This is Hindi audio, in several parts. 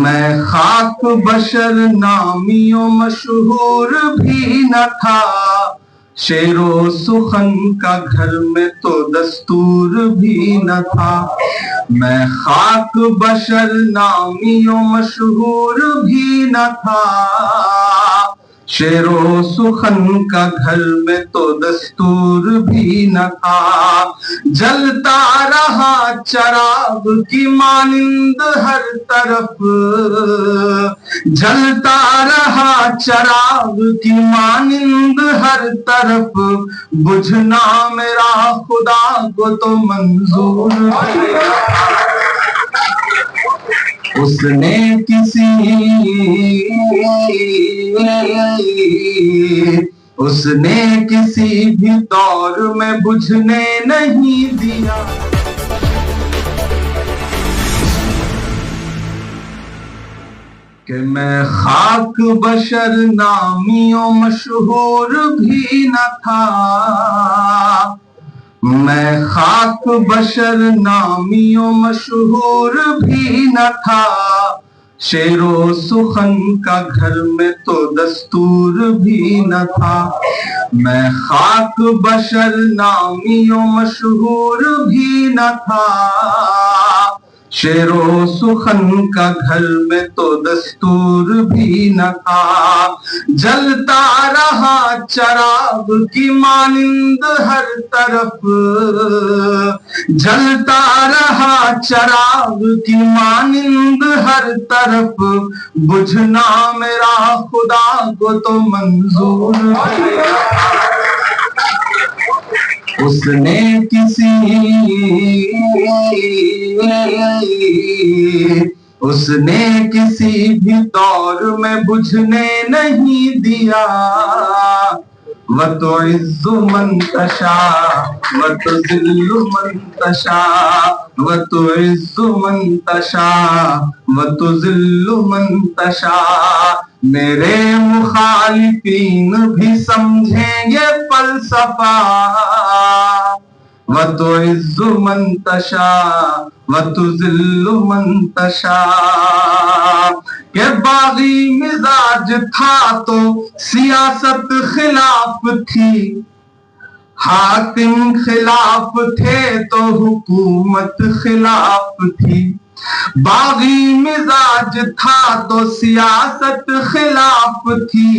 मैं खाक बशर नामियों मशहूर भी न था, शेरो सुखन का घर में तो दस्तूर भी न था। मैं खाक बशर नामियों मशहूर भी न था, शेरो सुखन का घर में तो दस्तूर भी न था। जलता रहा चराग की मानिंद हर तरफ, जलता रहा चराग की मानिंद हर तरफ, बुझना मेरा खुदा को तो मंजूर है। उसने किसी भी दौर में बुझने नहीं दिया। कि मैं खाक बशर नामियों मशहूर भी न था, मैं खाक बशर नामियों मशहूर भी न था, शेरो सुखन का घर में तो दस्तूर भी न था। मैं खाक बशर नामियों मशहूर भी न था, शेरो सुखन का घर में तो दस्तूर भी न था। जलता रहा चराग की मानिंद हर तरफ, जलता रहा चराग की मानिंद हर तरफ, बुझना मेरा खुदा को तो मंजूर है। उसने किसी भी दौर में बुझने नहीं दिया। वतुइज़्ज़ु मन तशा वतुज़िल्लु मन तशा, वतुइज़्ज़ु मन तशा वतुज़िल्लु मन तशा। मेरे मुखालिफीन भी समझेंगे फलसफा, वतुइज़्ज़ु मन तशा वतुज़िल्लु मन तशा। के बागी मिजाज था तो सियासत खिलाफ थी, हाकिम खिलाफ थे तो हुकूमत खिलाफ थी। बागी मिजाज था तो सियासत खिलाफ थी,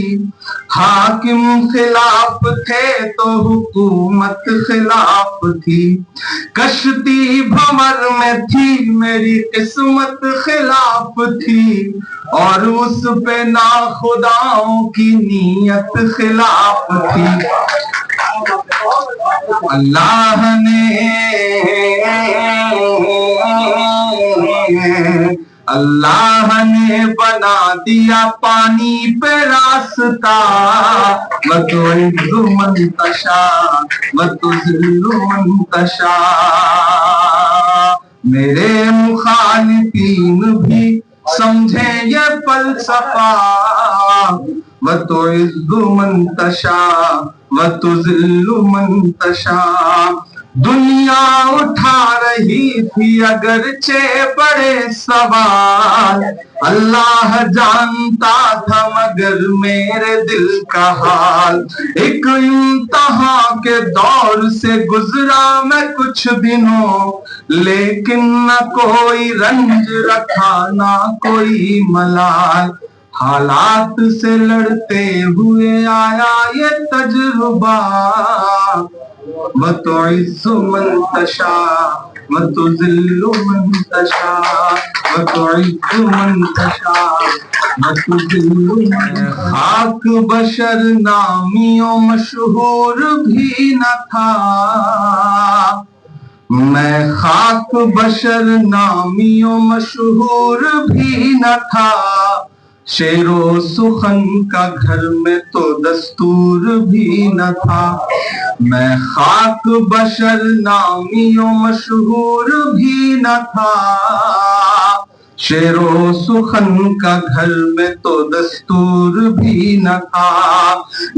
हाकिम खिलाफ थे तो हुकूमत खिलाफ थी। कश्ती भंवर में थी मेरी किस्मत खिलाफ थी, और उस पे नाखुदाओं की नीयत खिलाफ थी। अल्लाह ने बना दिया पानी पे रास्ता, वतुइज़्ज़ु मन तशा वतुज़िल्लु मन तशा। मेरे मुखालिफीन भी समझे ये फलसफा, वतुइज़्ज़ु मन तशा वतुज़िल्लु मन तशा। दुनिया उठा रही थी अगरचे बड़े सवाल, अल्लाह जानता था मगर मेरे दिल का हाल। एक इम्तिहां के दौर से गुजरा मैं कुछ दिनों, लेकिन न कोई रंज रखा ना कोई मलाल। हालात से लड़ते हुए आया ये तजुर्बा, वतुइज़्ज़ु मन तशा वतुज़िल्लु मन तशा, वतुइज़्ज़ु मन तशा वतुज़िल्लु मन तशा। खाक बशर नामियों मशहूर भी न था, मैं खाक बशर नामियों मशहूर भी न था, शेरो सुखन का घर में तो दस्तूर भी न था। मैं खाक बशर नामियों मशहूर भी न था, शेरो सुखन का घर में तो दस्तूर भी न था।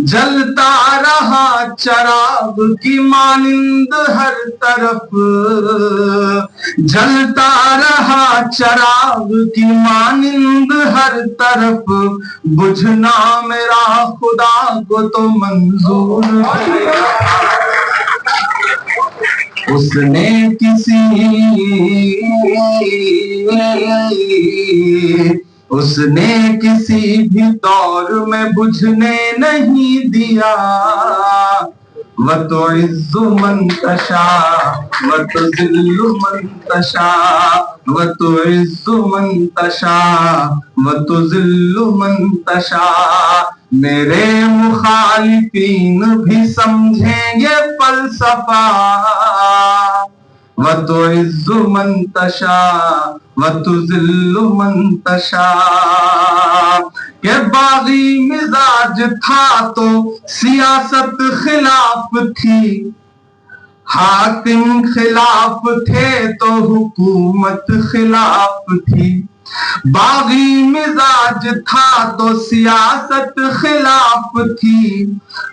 जलता रहा चराग की मानिंद हर तरफ, जलता रहा चराग की मानिंद हर तरफ, बुझना मेरा खुदा को तो मंजूर है। उसने किसी भी दौर में बुझने नहीं दिया। वतुइज़्ज़ु मन तशा वतुज़िल्लु मन तशा, वतुइज़्ज़ु मन तशा वतुज़िल्लु मन तशा। मेरे मुखालिफीन भी समझेंगे फलसफा। वतुइज़्ज़ु मन तशा वतुज़िल्लु मन तशा। के बागी मिजाज था तो सियासत खिलाफ थी, हाकिम खिलाफ थे तो हुकूमत खिलाफ थी। बागी मिजाज था तो सियासत खिलाफ थी,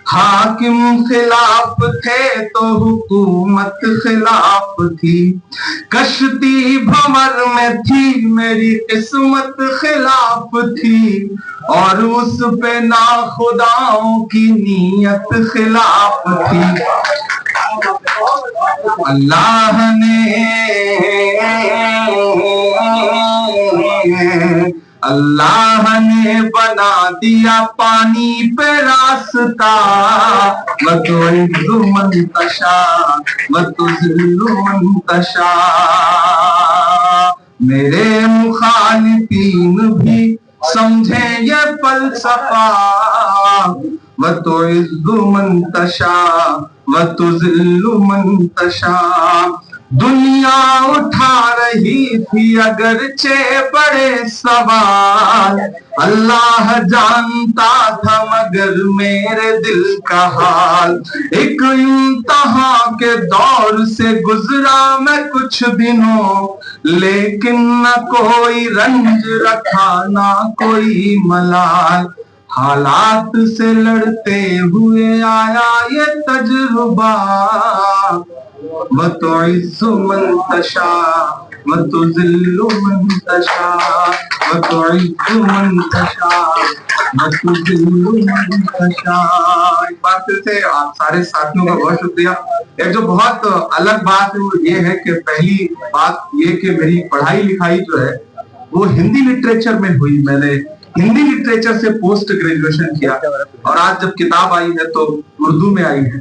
हाकिम खिलाफ थे तो हुकूमत खिलाफ थी। कश्ती भंवर में थी मेरी किस्मत खिलाफ थी, और उस पे ना खुदाओं की नीयत खिलाफ थी। अल्लाह ने बना दिया पानी पे रास्ता। वतुइज़्ज़ु मन तशा वतुज़िल्लु मन तशा। मेरे मुखालिफीन भी समझे ये फलसफा। वतुइज़्ज़ु मन तशा वतुज़िल्लु मन तशा। दुनिया उठा रही थी अगरचे बड़े सवाल, अल्लाह जानता था मगर मेरे दिल का हाल। एक इम्तिहान के दौर से गुजरा मैं कुछ दिनों, लेकिन न कोई रंज रखा ना कोई मलाल। हालात से लड़ते हुए आया ये तजुर्बा। वतुइज़्ज़ु मन तशा वतुज़िल्लु मन तशा, वतुइज़्ज़ु मन तशा वतुज़िल्लु मन तशा। एक बार फिर से आप सारे साथियों का बहुत शुक्रिया। एक जो बहुत अलग बात है वो ये है कि पहली बात ये कि मेरी पढ़ाई लिखाई जो है वो हिंदी लिटरेचर में हुई। मैंने हिंदी लिटरेचर से पोस्ट ग्रेजुएशन किया, और आज जब किताब आई है तो उर्दू में आई है।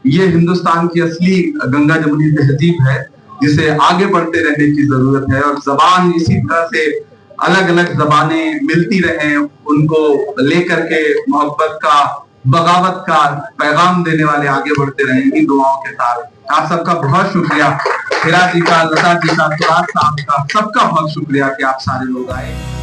ये हिंदुस्तान की असली गंगा जमुनी तहजीब है जिसे आगे बढ़ते रहने की जरूरत है, और जबान इसी तरह से अलग अलग जबानें मिलती रहे, उनको लेकर के मोहब्बत का बगावत का पैगाम देने वाले आगे बढ़ते रहे। इन्हीं दुआओं के साथ आप सबका बहुत शुक्रिया। हिरा जी का, लता जी का, तुराग साहब का, सबका बहुत शुक्रिया कि आप सारे लोग आए।